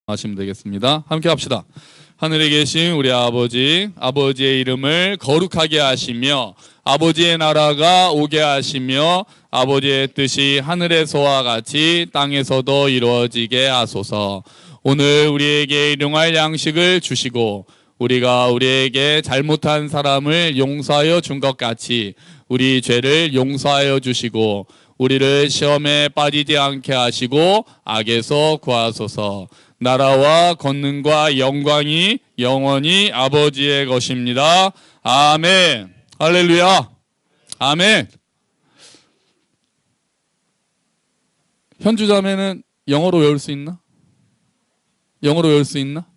하시면 되겠습니다. 함께 합시다. 하늘에 계신 우리 아버지, 아버지의 이름을 거룩하게 하시며 아버지의 나라가 오게 하시며 아버지의 뜻이 하늘에서와 같이 땅에서도 이루어지게 하소서. 오늘 우리에게 일용할 양식을 주시고 우리가 우리에게 잘못한 사람을 용서하여 준 것 같이 우리 죄를 용서하여 주시고 우리를 시험에 빠지지 않게 하시고 악에서 구하소서. 나라와 권능과 영광이 영원히 아버지의 것입니다. 아멘. 할렐루야. 아멘. 현주 자매는 영어로 외울 수 있나? 영어로 외울 수 있나?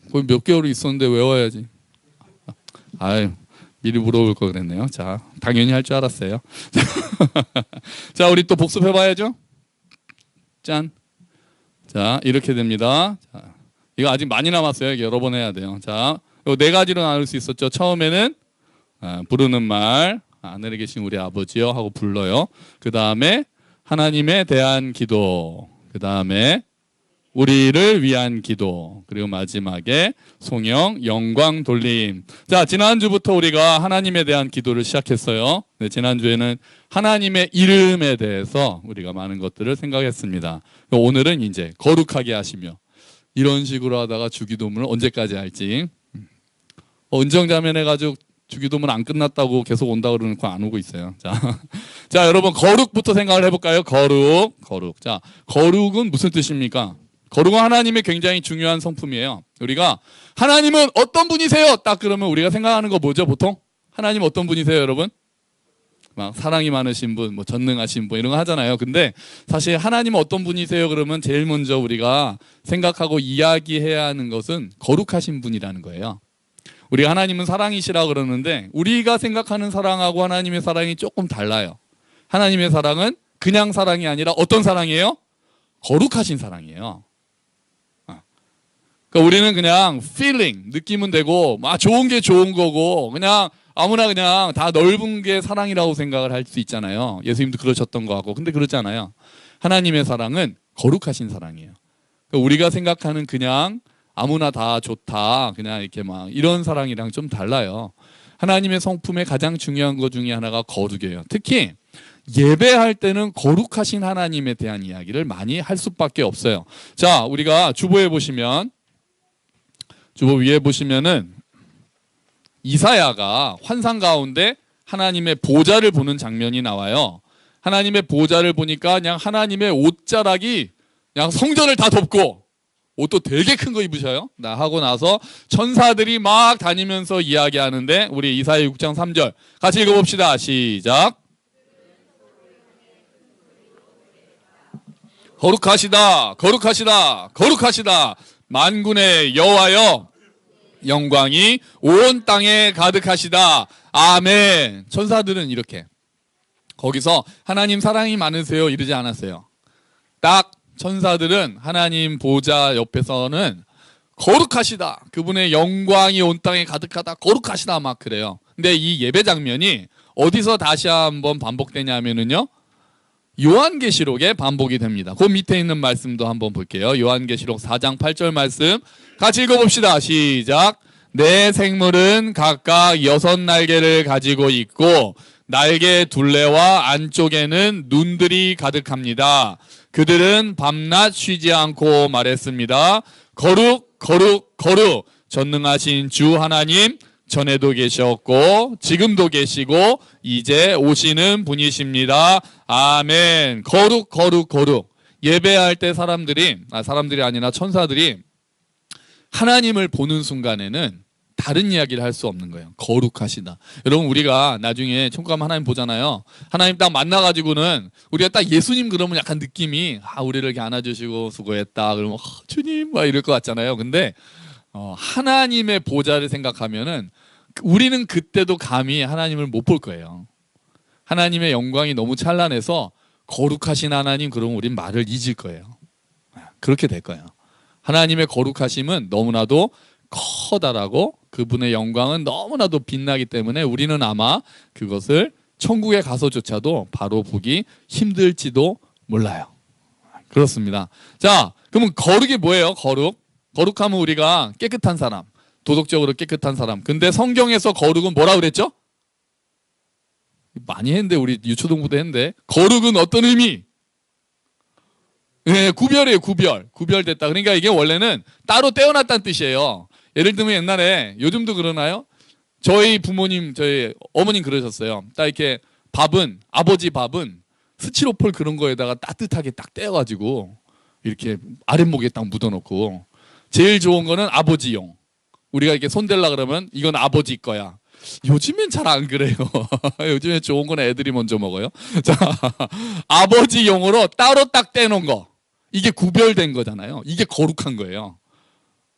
거기 몇 개월이 있었는데 외워야지. 아유, 미리 물어볼 걸 그랬네요. 자, 당연히 할 줄 알았어요. 자, 우리 또 복습해봐야죠. 짠. 자, 이렇게 됩니다. 자, 이거 아직 많이 남았어요. 여러 번 해야 돼요. 자, 요 네 가지로 나눌 수 있었죠. 처음에는 부르는 말, 하늘에 계신 우리 아버지요 하고 불러요. 그 다음에 하나님에 대한 기도, 그 다음에 우리를 위한 기도, 그리고 마지막에 송영, 영광 돌림. 자, 지난주부터 우리가 하나님에 대한 기도를 시작했어요. 네, 지난주에는 하나님의 이름에 대해서 우리가 많은 것들을 생각했습니다. 오늘은 이제 거룩하게 하시며, 이런 식으로 하다가 주기도문을 언제까지 할지. 은정자매 해가지고 주기도문 안 끝났다고 계속 온다고 그러놓고 안 오고 있어요. 자, 여러분 거룩부터 생각을 해볼까요? 거룩. 자, 거룩은 무슨 뜻입니까? 거룩은 하나님의 굉장히 중요한 성품이에요. 우리가 하나님은 어떤 분이세요? 딱 그러면 우리가 생각하는 거 뭐죠? 보통 하나님 어떤 분이세요, 여러분? 막 사랑이 많으신 분, 뭐 전능하신 분 이런 거 하잖아요. 근데 사실 하나님은 어떤 분이세요? 그러면 제일 먼저 우리가 생각하고 이야기해야 하는 것은 거룩하신 분이라는 거예요. 우리가 하나님은 사랑이시라 그러는데 우리가 생각하는 사랑하고 하나님의 사랑이 조금 달라요. 하나님의 사랑은 그냥 사랑이 아니라 어떤 사랑이에요? 거룩하신 사랑이에요. 그러니까 우리는 그냥 feeling, 느끼면 되고 막 좋은 게 좋은 거고 그냥 아무나 그냥 다 넓은 게 사랑이라고 생각을 할 수 있잖아요. 예수님도 그러셨던 거 같고. 근데 그렇지 않아요. 하나님의 사랑은 거룩하신 사랑이에요. 그러니까 우리가 생각하는 그냥 아무나 다 좋다 그냥 이렇게 막 이런 사랑이랑 좀 달라요. 하나님의 성품의 가장 중요한 것 중에 하나가 거룩이에요. 특히 예배할 때는 거룩하신 하나님에 대한 이야기를 많이 할 수밖에 없어요. 자, 우리가 주보 위에 보시면은 이사야가 환상 가운데 하나님의 보좌를 보는 장면이 나와요. 하나님의 보좌를 보니까 그냥 하나님의 옷자락이 그냥 성전을 다 덮고 옷도 되게 큰 거 입으셔요. 하고 나서 천사들이 막 다니면서 이야기하는데 우리 이사야 6장 3절 같이 읽어봅시다. 시작. 거룩하시다, 거룩하시다, 거룩하시다. 만군의 여호와여 영광이 온 땅에 가득하시다. 아멘. 천사들은 이렇게 거기서 하나님 사랑이 많으세요 이러지 않았어요. 딱 천사들은 하나님 보좌 옆에서는 거룩하시다, 그분의 영광이 온 땅에 가득하다, 거룩하시다 막 그래요. 근데 이 예배 장면이 어디서 다시 한번 반복되냐면은요, 요한계시록에 반복이 됩니다. 그 밑에 있는 말씀도 한번 볼게요. 요한계시록 4장 8절 말씀 같이 읽어봅시다. 시작. 내 생물은 각각 6날개를 가지고 있고 날개 둘레와 안쪽에는 눈들이 가득합니다. 그들은 밤낮 쉬지 않고 말했습니다. 거룩, 거룩, 거룩. 전능하신 주 하나님, 전에도 계셨고 지금도 계시고 이제 오시는 분이십니다. 아멘. 거룩, 거룩, 거룩. 예배할 때 사람들이 아니라 천사들이 하나님을 보는 순간에는 다른 이야기를 할 수 없는 거예요. 거룩하시다. 여러분, 우리가 나중에 천국 가면 하나님 보잖아요. 하나님 딱 만나가지고는 우리가 딱 예수님 그러면 약간 느낌이 우리를 이렇게 안아주시고 수고했다 그러면 주님 막 이럴 것 같잖아요. 근데 하나님의 보좌를 생각하면은 우리는 그때도 감히 하나님을 못 볼 거예요. 하나님의 영광이 너무 찬란해서 거룩하신 하나님 그러면 우린 말을 잊을 거예요. 그렇게 될 거예요. 하나님의 거룩하심은 너무나도 커다라고 그분의 영광은 너무나도 빛나기 때문에 우리는 아마 그것을 천국에 가서조차도 바로 보기 힘들지도 몰라요. 그렇습니다. 자, 그러면 거룩이 뭐예요? 거룩하면 우리가 깨끗한 사람, 도덕적으로 깨끗한 사람. 근데 성경에서 거룩은 뭐라 그랬죠? 많이 했는데, 우리 유초동부도 했는데, 거룩은 어떤 의미? 네, 구별이에요. 구별됐다. 그러니까 이게 원래는 따로 떼어놨다는 뜻이에요. 예를 들면 옛날에, 요즘도 그러나요? 저희 부모님, 저희 어머님 그러셨어요. 딱 이렇게 아버지 밥은 스티로폴 그런 거에다가 따뜻하게 딱 떼어가지고 이렇게 아랫목에 딱 묻어놓고, 제일 좋은 거는 아버지용. 우리가 이렇게 손댈라 그러면 이건 아버지 거야. 요즘엔 잘 안 그래요. 요즘에 좋은 건 애들이 먼저 먹어요. 자, 아버지용으로 따로 딱 떼놓은 거. 이게 구별된 거잖아요. 이게 거룩한 거예요.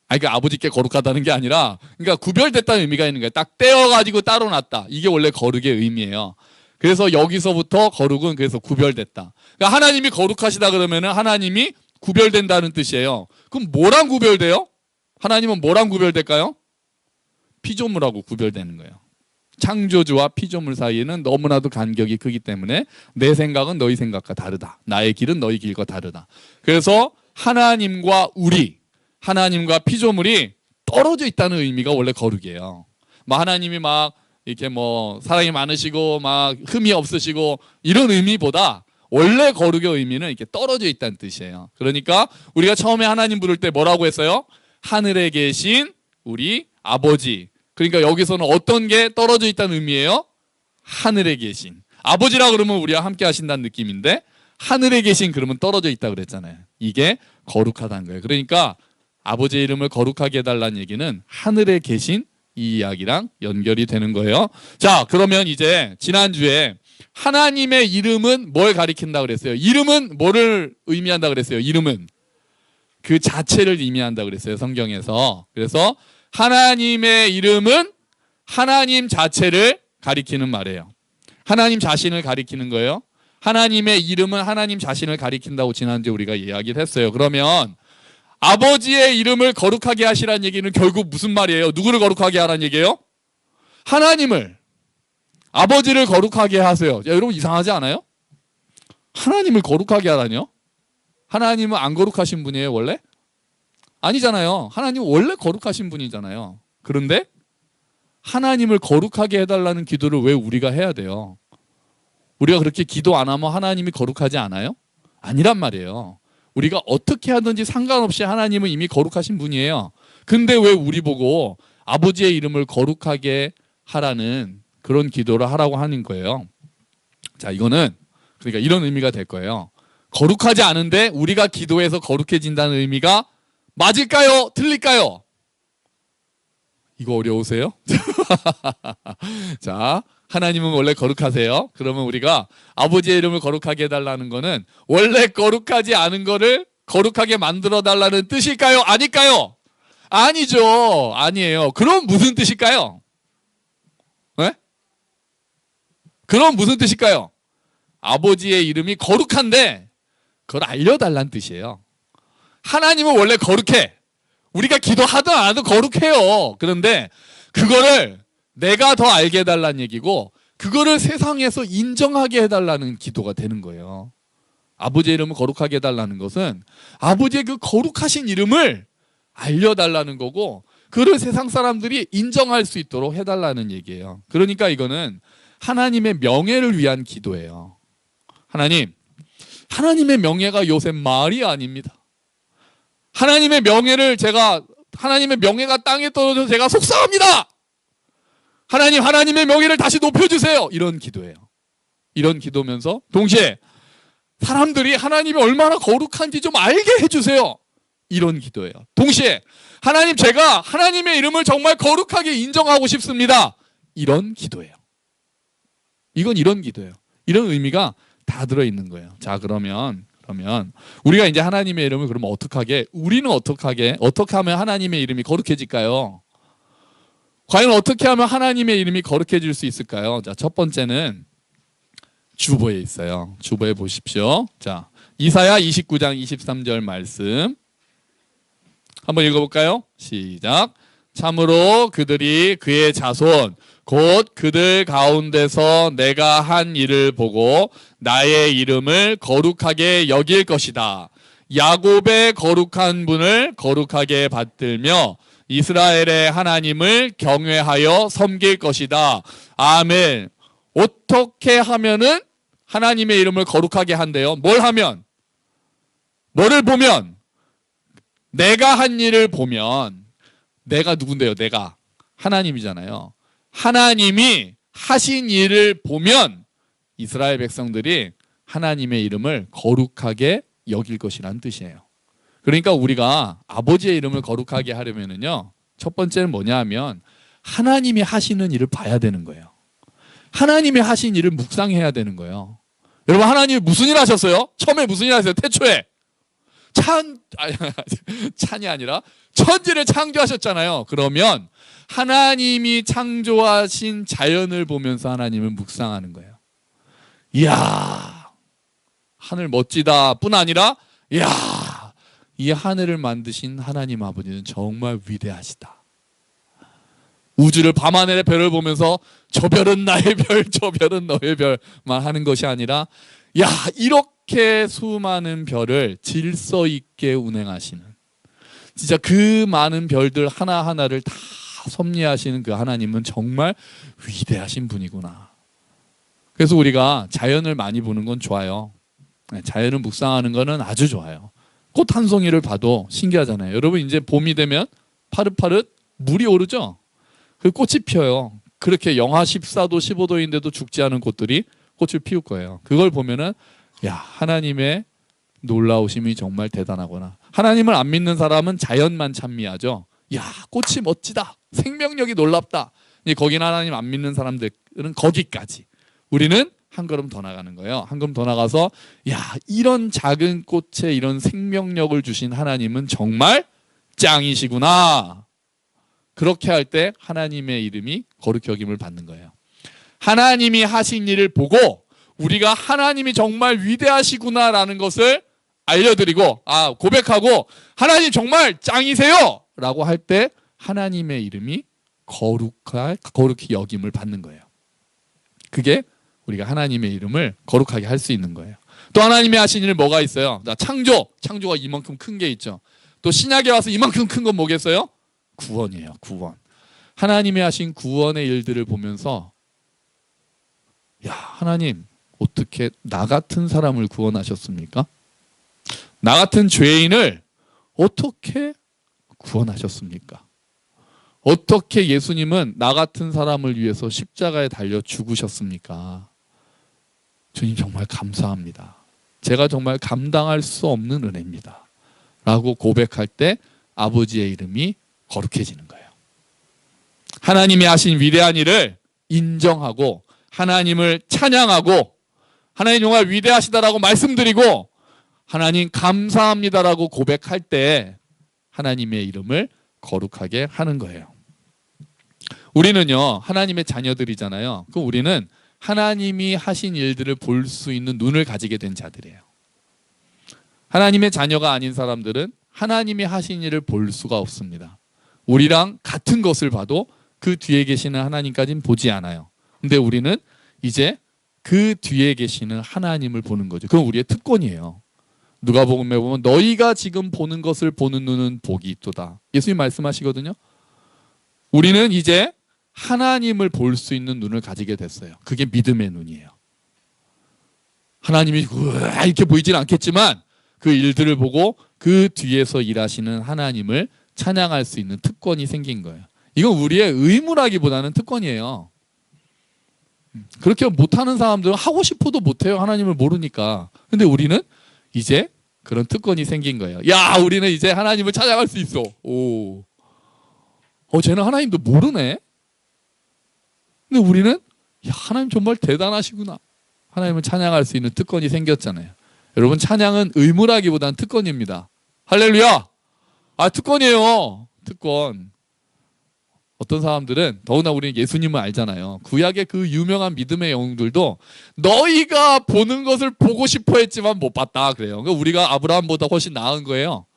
그러니까 아버지께 거룩하다는 게 아니라, 그러니까 구별됐다는 의미가 있는 거예요. 딱 떼어가지고 따로 놨다. 이게 원래 거룩의 의미예요. 그래서 여기서부터 거룩은 그래서 구별됐다. 그러니까 하나님이 거룩하시다 그러면은 하나님이 구별된다는 뜻이에요. 그럼 뭐랑 구별돼요? 하나님은 뭐랑 구별될까요? 피조물하고 구별되는 거예요. 창조주와 피조물 사이에는 너무나도 간격이 크기 때문에 내 생각은 너희 생각과 다르다. 나의 길은 너희 길과 다르다. 그래서 하나님과 하나님과 피조물이 떨어져 있다는 의미가 원래 거룩이에요. 하나님이 이렇게 사랑이 많으시고 흠이 없으시고 이런 의미보다 원래 거룩의 의미는 이렇게 떨어져 있다는 뜻이에요. 그러니까 우리가 처음에 하나님 부를 때 뭐라고 했어요? 하늘에 계신 우리 아버지. 그러니까 여기서는 어떤 게 떨어져 있다는 의미예요? 하늘에 계신. 아버지라 그러면 우리와 함께 하신다는 느낌인데, 하늘에 계신 그러면 떨어져 있다 그랬잖아요. 이게 거룩하다는 거예요. 그러니까 아버지의 이름을 거룩하게 해달라는 얘기는 하늘에 계신 이 이야기랑 연결이 되는 거예요. 자, 그러면 이제 지난주에 하나님의 이름은 뭘 가리킨다 그랬어요? 이름은 뭐를 의미한다 그랬어요? 이름은 그 자체를 의미한다 그랬어요, 성경에서. 그래서 하나님의 이름은 하나님 자체를 가리키는 말이에요. 하나님 자신을 가리키는 거예요. 하나님의 이름은 하나님 자신을 가리킨다고 지난주에 우리가 이야기를 했어요. 그러면 아버지의 이름을 거룩하게 하시라는 얘기는 결국 무슨 말이에요? 누구를 거룩하게 하라는 얘기예요? 하나님을, 아버지를 거룩하게 하세요. 야, 여러분 이상하지 않아요? 하나님을 거룩하게 하라뇨? 하나님은 안 거룩하신 분이에요, 원래? 아니잖아요. 하나님 원래 거룩하신 분이잖아요. 그런데 하나님을 거룩하게 해달라는 기도를 왜 우리가 해야 돼요? 우리가 그렇게 기도 안 하면 하나님이 거룩하지 않아요? 아니란 말이에요. 우리가 어떻게 하든지 상관없이 하나님은 이미 거룩하신 분이에요. 근데 왜 우리 보고 아버지의 이름을 거룩하게 하라는 그런 기도를 하라고 하는 거예요? 자, 이거는 그러니까 이런 의미가 될 거예요. 거룩하지 않은데 우리가 기도해서 거룩해진다는 의미가 맞을까요? 틀릴까요? 이거 어려우세요? 자, 하나님은 원래 거룩하세요. 그러면 우리가 아버지의 이름을 거룩하게 해달라는 거는 원래 거룩하지 않은 거를 거룩하게 만들어 달라는 뜻일까요? 아닐까요? 아니죠. 아니에요. 그럼 무슨 뜻일까요? 네? 그럼 무슨 뜻일까요? 아버지의 이름이 거룩한데 그걸 알려달라는 뜻이에요. 하나님은 원래 거룩해. 우리가 기도하든 안 하든 거룩해요. 그런데 그거를 내가 더 알게 해달라는 얘기고, 그거를 세상에서 인정하게 해달라는 기도가 되는 거예요. 아버지의 이름을 거룩하게 해달라는 것은 아버지의 그 거룩하신 이름을 알려달라는 거고, 그를 세상 사람들이 인정할 수 있도록 해달라는 얘기예요. 그러니까 이거는 하나님의 명예를 위한 기도예요. 하나님의 명예가 요새 말이 아닙니다. 하나님의 명예가 땅에 떨어져서 제가 속상합니다. 하나님의 명예를 다시 높여주세요. 이런 기도예요. 이런 기도면서 동시에 사람들이 하나님이 얼마나 거룩한지 좀 알게 해주세요. 이런 기도예요. 동시에 제가 하나님의 이름을 정말 거룩하게 인정하고 싶습니다. 이런 기도예요. 이건 이런 기도예요. 이런 의미가 다 들어있는 거예요. 자, 그러면 우리가 이제 하나님의 이름을 그러면 우리는 어떻게 하면 하나님의 이름이 거룩해질까요? 과연 어떻게 하면 하나님의 이름이 거룩해질 수 있을까요? 자, 첫 번째는 주보에 있어요. 주보에 보십시오. 자, 이사야 29장 23절 말씀 한번 읽어볼까요? 시작. 참으로 그들이 그의 자손 곧 그들 가운데서 내가 한 일을 보고 나의 이름을 거룩하게 여길 것이다. 야곱의 거룩한 분을 거룩하게 받들며 이스라엘의 하나님을 경외하여 섬길 것이다. 아멘. 어떻게 하면은 하나님의 이름을 거룩하게 한대요? 뭘 하면? 뭐를 보면? 내가 한 일을 보면. 내가 누군데요? 내가 하나님이잖아요. 하나님이 하신 일을 보면 이스라엘 백성들이 하나님의 이름을 거룩하게 여길 것이라는 뜻이에요. 그러니까 우리가 아버지의 이름을 거룩하게 하려면요, 첫 번째는 뭐냐 하면 하나님이 하시는 일을 봐야 되는 거예요. 하나님이 하신 일을 묵상해야 되는 거예요. 여러분, 하나님이 무슨 일 하셨어요? 처음에 무슨 일 하셨어요? 태초에 찬이 아니라 천지를 창조하셨잖아요. 그러면 하나님이 창조하신 자연을 보면서 하나님을 묵상하는 거예요. 이야, 하늘 멋지다 뿐 아니라 이야, 이 하늘을 만드신 하나님 아버지는 정말 위대하시다. 우주를 밤하늘의 별을 보면서 저 별은 나의 별, 저 별은 너의 별만 하는 것이 아니라 야, 이렇게 수많은 별을 질서 있게 운행하시는, 진짜 그 많은 별들 하나하나를 다 섭리하시는 그 하나님은 정말 위대하신 분이구나. 그래서 우리가 자연을 많이 보는 건 좋아요. 자연을 묵상하는 거는 아주 좋아요. 꽃 한 송이를 봐도 신기하잖아요. 여러분, 이제 봄이 되면 파릇파릇 물이 오르죠? 그 꽃이 피어요. 그렇게 영하 14도 15도인데도 죽지 않은 꽃들이 꽃을 피울 거예요. 그걸 보면은 야, 하나님의 놀라우심이 정말 대단하구나. 하나님을 안 믿는 사람은 자연만 찬미하죠. 야, 꽃이 멋지다, 생명력이 놀랍다. 거기는 하나님 안 믿는 사람들은 거기까지. 우리는 한 걸음 더 나가는 거예요. 한 걸음 더 나가서 야, 이런 작은 꽃에 이런 생명력을 주신 하나님은 정말 짱이시구나. 그렇게 할 때 하나님의 이름이 거룩히 여김을 받는 거예요. 하나님이 하신 일을 보고 우리가 하나님이 정말 위대하시구나라는 것을 알려드리고 고백하고 하나님 정말 짱이세요 라고 할 때 하나님의 이름이 거룩히 여김을 받는 거예요. 그게 우리가 하나님의 이름을 거룩하게 할 수 있는 거예요. 또 하나님이 하신 일 뭐가 있어요? 창조가 이만큼 큰 게 있죠. 또 신약에 와서 이만큼 큰 건 뭐겠어요? 구원이에요. 구원. 하나님이 하신 구원의 일들을 보면서 야, 하나님 어떻게 나 같은 사람을 구원하셨습니까? 나 같은 죄인을 어떻게 구원하셨습니까? 어떻게 예수님은 나 같은 사람을 위해서 십자가에 달려 죽으셨습니까? 주님 정말 감사합니다. 제가 정말 감당할 수 없는 은혜입니다. 라고 고백할 때 아버지의 이름이 거룩해지는 거예요. 하나님이 하신 위대한 일을 인정하고 하나님을 찬양하고 하나님 정말 위대하시다라고 말씀드리고 하나님 감사합니다라고 고백할 때 하나님의 이름을 거룩하게 하는 거예요. 우리는요, 하나님의 자녀들이잖아요. 그럼 우리는 하나님이 하신 일들을 볼 수 있는 눈을 가지게 된 자들이에요. 하나님의 자녀가 아닌 사람들은 하나님이 하신 일을 볼 수가 없습니다. 우리랑 같은 것을 봐도 그 뒤에 계시는 하나님까지는 보지 않아요. 근데 우리는 이제 그 뒤에 계시는 하나님을 보는 거죠. 그건 우리의 특권이에요. 누가복음에 보면 너희가 지금 보는 것을 보는 눈은 복이 있도다. 예수님 말씀하시거든요. 우리는 이제 하나님을 볼 수 있는 눈을 가지게 됐어요. 그게 믿음의 눈이에요. 하나님이 이렇게 보이지는 않겠지만 그 일들을 보고 그 뒤에서 일하시는 하나님을 찬양할 수 있는 특권이 생긴 거예요. 이건 우리의 의무라기보다는 특권이에요. 그렇게 못하는 사람들은 하고 싶어도 못해요. 하나님을 모르니까. 근데 우리는 이제 그런 특권이 생긴 거예요. 야, 우리는 이제 하나님을 찬양할 수 있어. 쟤는 하나님도 모르네. 근데 우리는 야, 하나님 정말 대단하시구나. 하나님을 찬양할 수 있는 특권이 생겼잖아요. 여러분, 찬양은 의무라기보다는 특권입니다. 할렐루야. 특권이에요. 특권. 어떤 사람들은, 더구나 우리는 예수님을 알잖아요. 구약의 그 유명한 믿음의 영웅들도 너희가 보는 것을 보고 싶어 했지만 못 봤다 그래요. 그러니까 우리가 아브라함보다 훨씬 나은 거예요.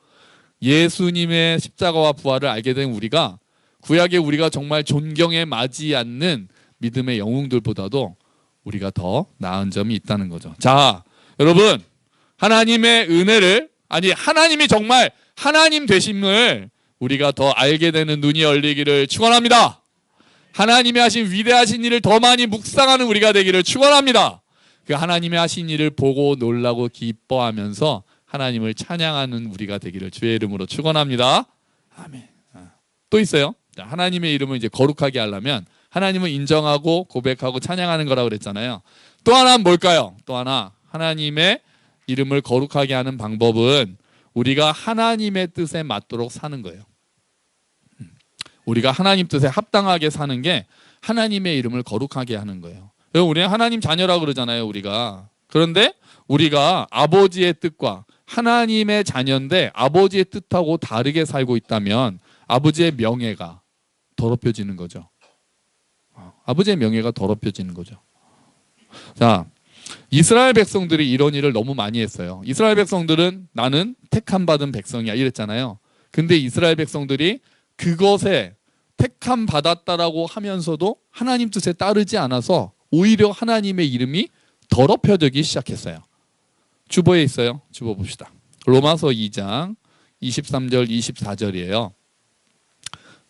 예수님의 십자가와 부활을 알게 된 우리가 구약에 우리가 정말 존경에 맞지 않는 믿음의 영웅들보다도 우리가 더 나은 점이 있다는 거죠. 자, 여러분, 하나님의 은혜를 아니 하나님이 정말 하나님 되심을 우리가 더 알게 되는 눈이 열리기를 축원합니다. 하나님이 하신 위대하신 일을 더 많이 묵상하는 우리가 되기를 축원합니다. 그 하나님이 하신 일을 보고 놀라고 기뻐하면서 하나님을 찬양하는 우리가 되기를 주의 이름으로 축원합니다. 아멘. 또 있어요. 하나님의 이름을 이제 거룩하게 하려면 하나님을 인정하고 고백하고 찬양하는 거라고 그랬잖아요. 또 하나는 뭘까요? 또 하나 하나님의 이름을 거룩하게 하는 방법은 우리가 하나님의 뜻에 맞도록 사는 거예요. 우리가 하나님 뜻에 합당하게 사는 게 하나님의 이름을 거룩하게 하는 거예요. 우리는 하나님 자녀라고 그러잖아요, 우리가. 그런데 우리가 아버지의 뜻과 하나님의 자녀인데 아버지의 뜻하고 다르게 살고 있다면 아버지의 명예가 더럽혀지는 거죠. 아버지의 명예가 더럽혀지는 거죠. 자, 이스라엘 백성들이 이런 일을 너무 많이 했어요. 이스라엘 백성들은 나는 택함 받은 백성이야 이랬잖아요. 근데 이스라엘 백성들이 그것에 택함 받았다라고 하면서도 하나님 뜻에 따르지 않아서 오히려 하나님의 이름이 더럽혀지기 시작했어요. 주보에 있어요. 주보 봅시다. 로마서 2장 23절 24절이에요.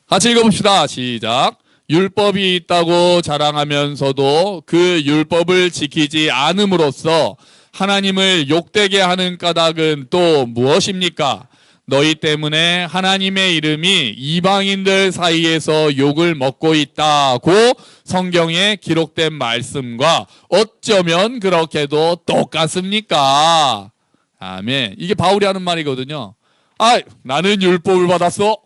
같이 읽어봅시다. 시작. 율법이 있다고 자랑하면서도 그 율법을 지키지 않음으로써 하나님을 욕되게 하는 까닭은 또 무엇입니까? 너희 때문에 하나님의 이름이 이방인들 사이에서 욕을 먹고 있다고 성경에 기록된 말씀과 어쩌면 그렇게도 똑같습니까? 아멘. 이게 바울이 하는 말이거든요. 나는 율법을 받았어.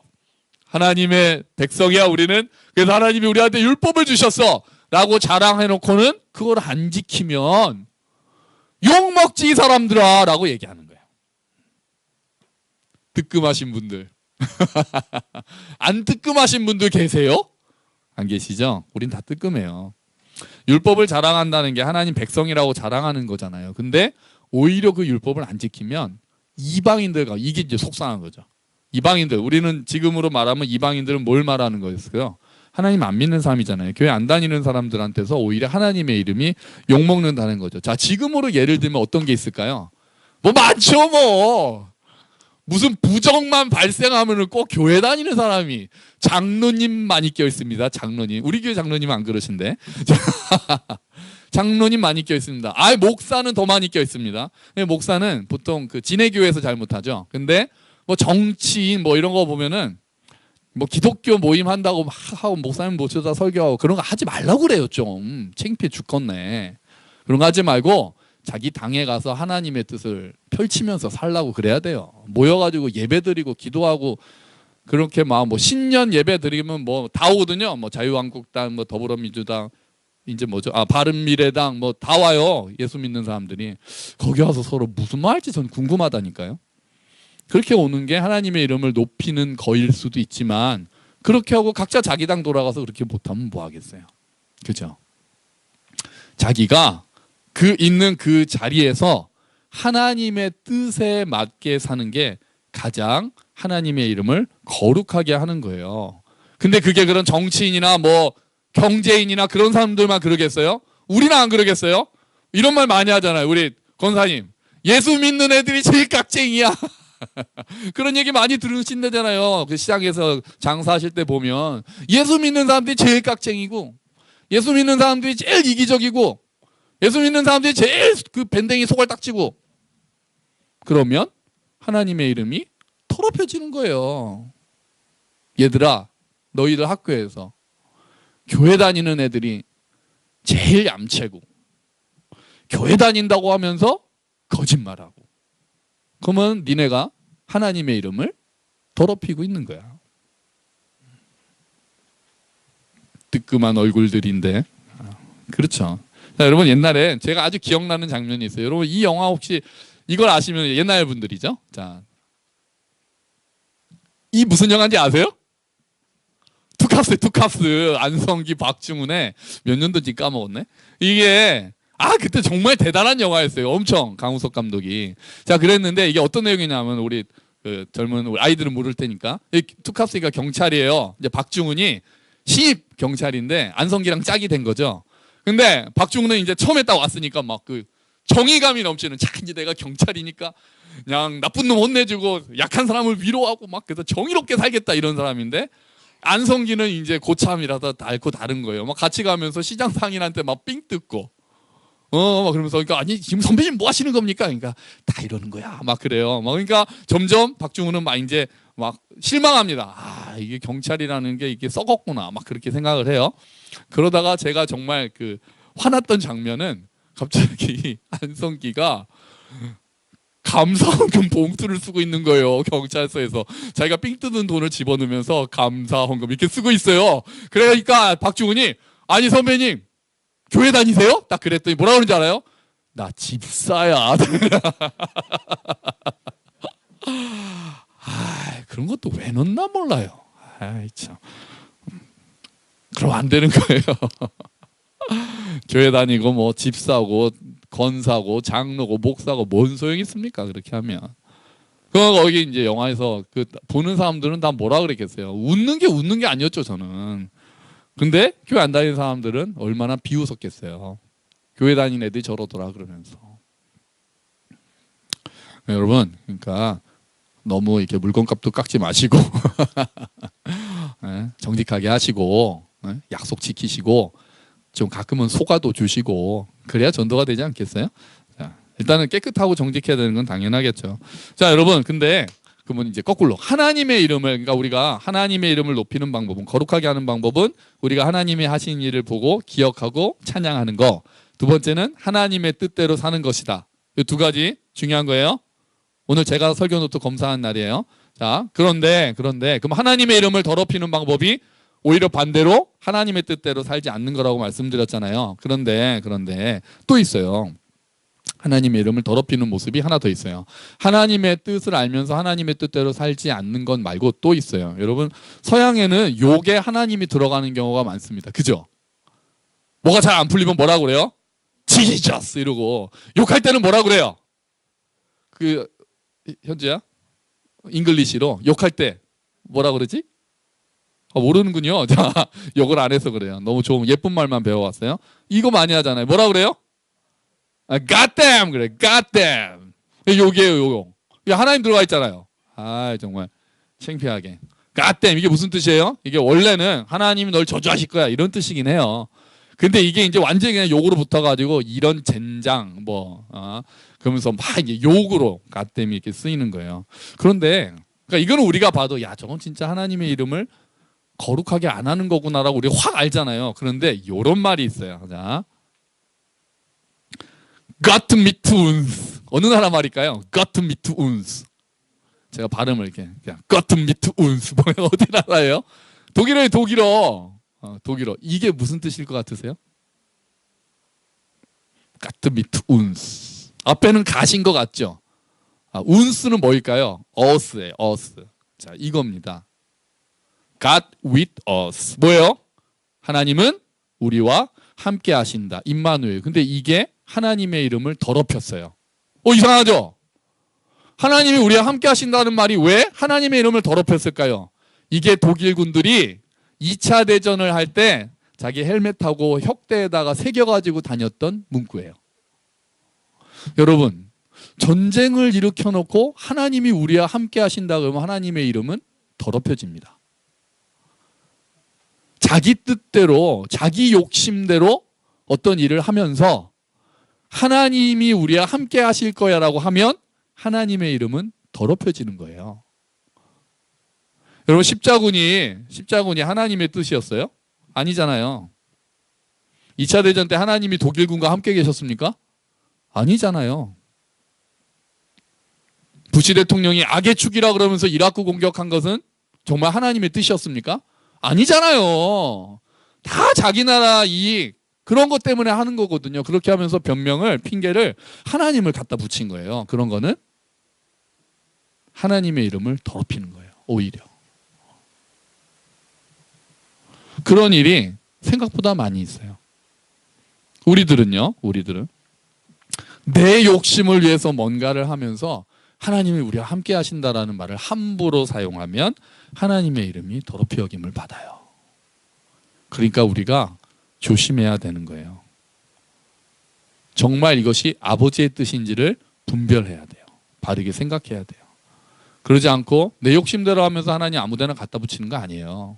하나님의 백성이야 우리는. 그래서 하나님이 우리한테 율법을 주셨어 라고 자랑해놓고는 그걸 안 지키면 욕먹지 이 사람들아 라고 얘기하는 거예요. 뜨끔하신 분들 안 뜨끔하신 분들 계세요? 안 계시죠? 우린 다 뜨끔해요. 율법을 자랑한다는 게 하나님 백성이라고 자랑하는 거잖아요. 근데 오히려 그 율법을 안 지키면 이방인들과 이게 이제 속상한 거죠. 이방인들, 우리는 지금으로 말하면 이방인들은 뭘 말하는 거였어요? 하나님 안 믿는 사람이잖아요. 교회 안 다니는 사람들한테서 오히려 하나님의 이름이 욕먹는다는 거죠. 자, 지금으로 예를 들면 어떤 게 있을까요? 뭐 많죠 뭐. 무슨 부정만 발생하면 꼭 교회 다니는 사람이 장로님 많이 껴있습니다. 장로님. 우리 교회 장로님 안 그러신데. 장로님 많이 껴있습니다. 목사는 더 많이 껴있습니다. 목사는 보통 그 진해교회에서 잘 못하죠. 근데 뭐 정치인 뭐 이런 거 보면은 뭐 기독교 모임 한다고 막 하고 목사님 모셔다 설교하고 그런 거 하지 말라고 그래요. 좀 창피해 죽겠네. 그런 거 하지 말고 자기 당에 가서 하나님의 뜻을 펼치면서 살라고 그래야 돼요. 모여가지고 예배 드리고 기도하고 그렇게 막 뭐 신년 예배 드리면 뭐 다 오거든요. 뭐 자유한국당, 뭐 더불어민주당, 이제 뭐죠? 바른미래당 뭐 다 와요. 예수 믿는 사람들이. 거기 와서 서로 무슨 말 할지 전 궁금하다니까요. 그렇게 오는 게 하나님의 이름을 높이는 거일 수도 있지만 그렇게 하고 각자 자기 당 돌아가서 그렇게 못하면 뭐 하겠어요. 그죠? 자기가 있는 그 자리에서 하나님의 뜻에 맞게 사는 게 가장 하나님의 이름을 거룩하게 하는 거예요. 근데 그게 그런 정치인이나 뭐 경제인이나 그런 사람들만 그러겠어요? 우리는 안 그러겠어요? 이런 말 많이 하잖아요. 우리 권사님. 예수 믿는 애들이 제일 깍쟁이야. 그런 얘기 많이 들으신다잖아요. 그 시장에서 장사하실 때 보면 예수 믿는 사람들이 제일 깍쟁이고 예수 믿는 사람들이 제일 이기적이고 예수 믿는 사람들이 제일 그 밴댕이 소갈딱지고 그러면 하나님의 이름이 더럽혀지는 거예요. 얘들아, 너희들 학교에서 교회 다니는 애들이 제일 얌체고 교회 다닌다고 하면서 거짓말하고 그러면 니네가 하나님의 이름을 더럽히고 있는 거야. 뜨끔한 얼굴들인데 그렇죠. 자, 여러분 옛날에 제가 아주 기억나는 장면이 있어요. 여러분 이 영화 혹시 이걸 아시면 옛날 분들이죠. 자, 이 무슨 영화인지 아세요? 투캅스 안성기 박중훈의 몇 년도인지 까먹었네. 이게 그때 정말 대단한 영화였어요. 엄청 강우석 감독이. 자, 그랬는데 이게 어떤 내용이냐면 우리 그 젊은 우리 아이들은 모를 테니까 투캅스가 경찰이에요. 이제 박중훈이 신입 경찰인데 안성기랑 짝이 된 거죠. 근데 박중훈은 이제 처음에 딱 왔으니까 막 그 정의감이 넘치는, 자 이제 내가 경찰이니까 그냥 나쁜 놈 혼내주고 약한 사람을 위로하고 막 그래서 정의롭게 살겠다 이런 사람인데, 안성기는 이제 고참이라서 앓고 다른 거예요. 막 같이 가면서 시장 상인한테 막 삥 뜯고 막 그러면서, 그러니까 아니 지금 선배님 뭐 하시는 겁니까? 그러니까 다 이러는 거야 막 그래요. 막 그러니까 점점 박중훈은 막 이제 막 실망합니다. 아 이게 경찰이라는 게 이게 썩었구나 막 그렇게 생각을 해요. 그러다가 제가 정말 그 화났던 장면은, 갑자기 안성기가 감사헌금 봉투를 쓰고 있는 거예요. 경찰서에서 자기가 삥 뜯은 돈을 집어넣으면서 감사헌금 이렇게 쓰고 있어요. 그러니까 박중훈이 아니 선배님 교회 다니세요? 딱 그랬더니 뭐라 그러는지 알아요? 나 집사야. 그런 것도 왜 넣나 몰라요. 참. 그럼 안 되는 거예요. 교회 다니고 뭐 집사고 권사고 장로고 목사고 뭔 소용이 있습니까? 그렇게 하면. 거기 이제 영화에서 그 보는 사람들은 다 뭐라 그랬겠어요? 웃는 게 아니었죠, 저는. 근데 교회 안 다니는 사람들은 얼마나 비웃었겠어요. 교회 다니는 애들이 저러더라 그러면서. 네, 여러분, 그러니까 너무 이렇게 물건값도 깎지 마시고 네, 정직하게 하시고 네, 약속 지키시고 좀 가끔은 소가도 주시고 그래야 전도가 되지 않겠어요? 자, 일단은 깨끗하고 정직해야 되는 건 당연하겠죠. 자, 여러분, 근데 그러면 이제 거꾸로 하나님의 이름을, 그러니까 우리가 하나님의 이름을 높이는 방법은, 거룩하게 하는 방법은 우리가 하나님의 하신 일을 보고 기억하고 찬양하는 거. 두 번째는 하나님의 뜻대로 사는 것이다. 이 두 가지 중요한 거예요. 오늘 제가 설교 노트 검사한 날이에요. 자, 그런데 그럼 하나님의 이름을 더럽히는 방법이 오히려 반대로 하나님의 뜻대로 살지 않는 거라고 말씀드렸잖아요. 그런데 또 있어요. 하나님의 이름을 더럽히는 모습이 하나 더 있어요. 하나님의 뜻을 알면서 하나님의 뜻대로 살지 않는 것 말고 또 있어요. 여러분, 서양에는 욕에 하나님이 들어가는 경우가 많습니다. 그죠? 뭐가 잘 안 풀리면 뭐라고 그래요? 지저스 이러고, 욕할 때는 뭐라고 그래요? 그 현주야? 잉글리시로 욕할 때 뭐라 그러지? 모르는군요. 자, 욕을 안 해서 그래요. 너무 좋은 예쁜 말만 배워왔어요. 이거 많이 하잖아요. 뭐라 그래요? God damn 그래. God damn. 욕이에요, 욕. 하나님 들어가 있잖아요. 정말 창피하게. God damn 이게 무슨 뜻이에요? 이게 원래는 하나님이 널 저주하실 거야 이런 뜻이긴 해요. 근데 이게 이제 완전히 그냥 욕으로 붙어가지고 이런 젠장 그러면서 막 이제 욕으로 God damn 이렇게 쓰이는 거예요. 그런데 그러니까 이거는 우리가 봐도 야 저건 진짜 하나님의 이름을 거룩하게 안 하는 거구나라고 우리가 확 알잖아요. 그런데 이런 말이 있어요. 자, Gott mit uns. 어느 나라 말일까요? Gott mit uns. 제가 발음을 이렇게 그냥 Gott mit uns. 어디 나라예요? 독일어예요, 독일어. 독일어. 이게 무슨 뜻일 것 같으세요? Gott mit uns. 앞에는 가신 것 같죠? uns는 뭐일까요? us예요, us. 자, 이겁니다. God with us. 뭐예요? 하나님은 우리와 함께 하신다. 임마누엘. 근데 이게 하나님의 이름을 더럽혔어요. 이상하죠? 하나님이 우리와 함께 하신다는 말이 왜 하나님의 이름을 더럽혔을까요? 이게 독일 군들이 2차 대전을 할 때 자기 헬멧하고 혁대에다가 새겨가지고 다녔던 문구예요. 여러분, 전쟁을 일으켜놓고 하나님이 우리와 함께 하신다 그러면 하나님의 이름은 더럽혀집니다. 자기 뜻대로 자기 욕심대로 어떤 일을 하면서 하나님이 우리와 함께 하실 거야 라고 하면 하나님의 이름은 더럽혀지는 거예요. 여러분, 십자군이 하나님의 뜻이었어요? 아니잖아요. 2차 대전 때 하나님이 독일군과 함께 계셨습니까? 아니잖아요. 부시 대통령이 악의 축이라 그러면서 이라크 공격한 것은 정말 하나님의 뜻이었습니까? 아니잖아요. 다 자기 나라 이익 그런 것 때문에 하는 거거든요. 그렇게 하면서 핑계를 하나님을 갖다 붙인 거예요. 그런 거는 하나님의 이름을 더럽히는 거예요. 오히려. 그런 일이 생각보다 많이 있어요. 우리들은 내 욕심을 위해서 뭔가를 하면서 하나님이 우리와 함께 하신다라는 말을 함부로 사용하면 하나님의 이름이 더럽히 여김을 받아요. 그러니까 우리가 조심해야 되는 거예요. 정말 이것이 아버지의 뜻인지를 분별해야 돼요. 바르게 생각해야 돼요. 그러지 않고 내 욕심대로 하면서 하나님 아무데나 갖다 붙이는 거 아니에요.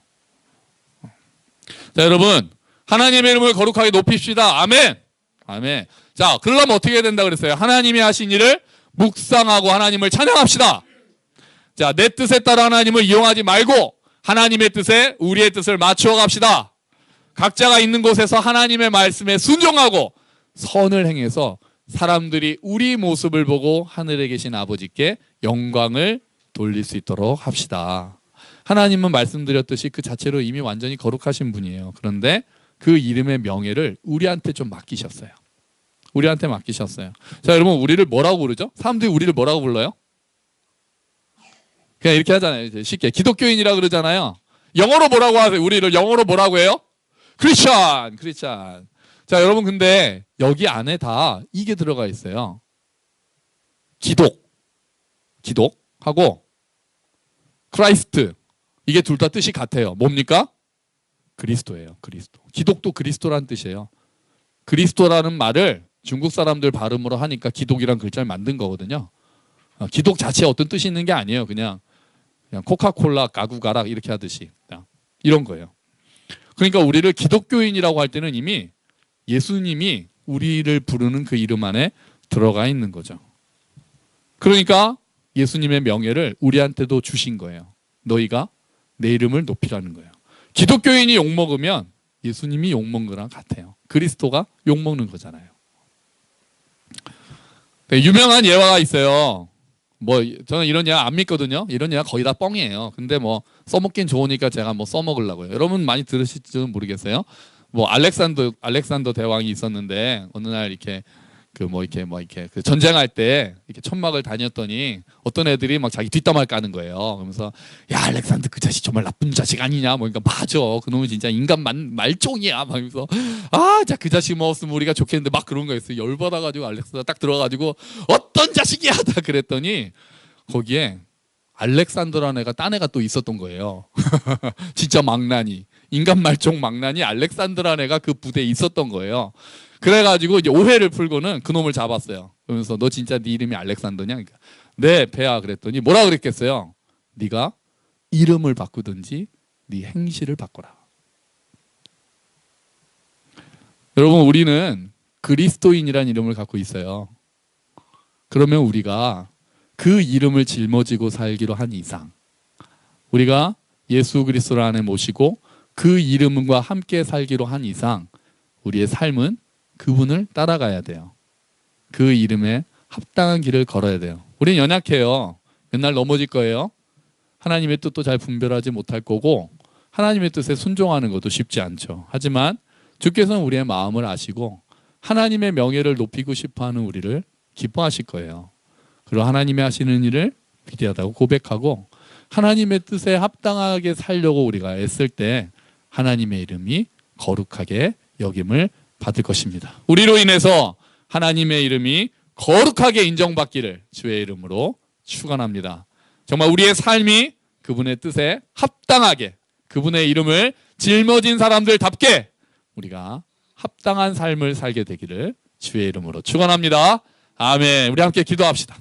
자, 여러분, 하나님의 이름을 거룩하게 높입시다. 아멘. 아멘. 자, 그러려면 어떻게 해야 된다 그랬어요? 하나님이 하신 일을 묵상하고 하나님을 찬양합시다. 자, 내 뜻에 따라 하나님을 이용하지 말고 하나님의 뜻에 우리의 뜻을 맞추어 갑시다. 각자가 있는 곳에서 하나님의 말씀에 순종하고 선을 행해서 사람들이 우리 모습을 보고 하늘에 계신 아버지께 영광을 돌릴 수 있도록 합시다. 하나님은 말씀드렸듯이 그 자체로 이미 완전히 거룩하신 분이에요. 그런데 그 이름의 명예를 우리한테 좀 맡기셨어요. 우리한테 맡기셨어요. 자, 여러분, 우리를 뭐라고 부르죠? 사람들이 우리를 뭐라고 불러요? 그냥 이렇게 하잖아요. 쉽게 기독교인이라 그러잖아요. 영어로 뭐라고 하세요? 우리를 영어로 뭐라고 해요? 크리스찬, 크리스찬. 자, 여러분, 근데 여기 안에 다 이게 들어가 있어요. 기독하고 크라이스트. 이게 둘 다 뜻이 같아요. 뭡니까? 그리스도예요. 그리스도. 기독도 그리스도라는 뜻이에요. 그리스도라는 말을 중국 사람들 발음으로 하니까 기독이란 글자를 만든 거거든요. 기독 자체에 어떤 뜻이 있는 게 아니에요. 그냥 코카콜라 가구가락 이렇게 하듯이 그냥 이런 거예요. 그러니까 우리를 기독교인이라고 할 때는 이미 예수님이 우리를 부르는 그 이름 안에 들어가 있는 거죠. 그러니까 예수님의 명예를 우리한테도 주신 거예요. 너희가 내 이름을 높이라는 거예요. 기독교인이 욕먹으면 예수님이 욕먹는 거랑 같아요. 그리스도가 욕먹는 거잖아요. 네, 유명한 예화가 있어요. 뭐 저는 이런 예화 안 믿거든요. 이런 예화 거의 다 뻥이에요. 근데 뭐 써먹긴 좋으니까 제가 뭐 써먹으려고요. 여러분 많이 들으실지는 모르겠어요. 뭐 알렉산더 대왕이 있었는데 어느 날 이렇게 그 전쟁할 때 이렇게 천막을 다녔더니 어떤 애들이 막 자기 뒷담화를 까는 거예요. 그러면서 야, 알렉산더 그 자식 정말 나쁜 자식 아니냐? 뭐 그러니까 맞아. 그놈은 진짜 인간 말종이야. 막 이러면서 아, 자, 그 자식 먹었으면 우리가 좋겠는데 막 그런 거였어요. 열받아가지고 알렉산더 딱 들어가지고 어떤 자식이야? 다 그랬더니 거기에 알렉산더라는 애가 딴 애가 또 있었던 거예요. 진짜 망나니. 인간 말종 망나니 알렉산더라는 애가 그 부대에 있었던 거예요. 그래가지고 이제 오해를 풀고는 그놈을 잡았어요. 그러면서 너 진짜 네 이름이 알렉산더냐? 그러니까 네, 배야. 그랬더니 뭐라 그랬겠어요? 네가 이름을 바꾸든지 네 행실을 바꿔라. 여러분, 우리는 그리스도인이라는 이름을 갖고 있어요. 그러면 우리가 그 이름을 짊어지고 살기로 한 이상, 우리가 예수 그리스도를 안에 모시고 그 이름과 함께 살기로 한 이상 우리의 삶은 그분을 따라가야 돼요. 그 이름에 합당한 길을 걸어야 돼요. 우리는 연약해요. 맨날 넘어질 거예요. 하나님의 뜻도 잘 분별하지 못할 거고 하나님의 뜻에 순종하는 것도 쉽지 않죠. 하지만 주께서는 우리의 마음을 아시고 하나님의 명예를 높이고 싶어하는 우리를 기뻐하실 거예요. 그리고 하나님이 하시는 일을 위대하다고 고백하고 하나님의 뜻에 합당하게 살려고 우리가 애쓸 때 하나님의 이름이 거룩하게 여김을 받을 것입니다. 우리로 인해서 하나님의 이름이 거룩하게 인정받기를 주의 이름으로 축원합니다. 정말 우리의 삶이 그분의 뜻에 합당하게 그분의 이름을 짊어진 사람들답게 우리가 합당한 삶을 살게 되기를 주의 이름으로 축원합니다. 아멘. 우리 함께 기도합시다.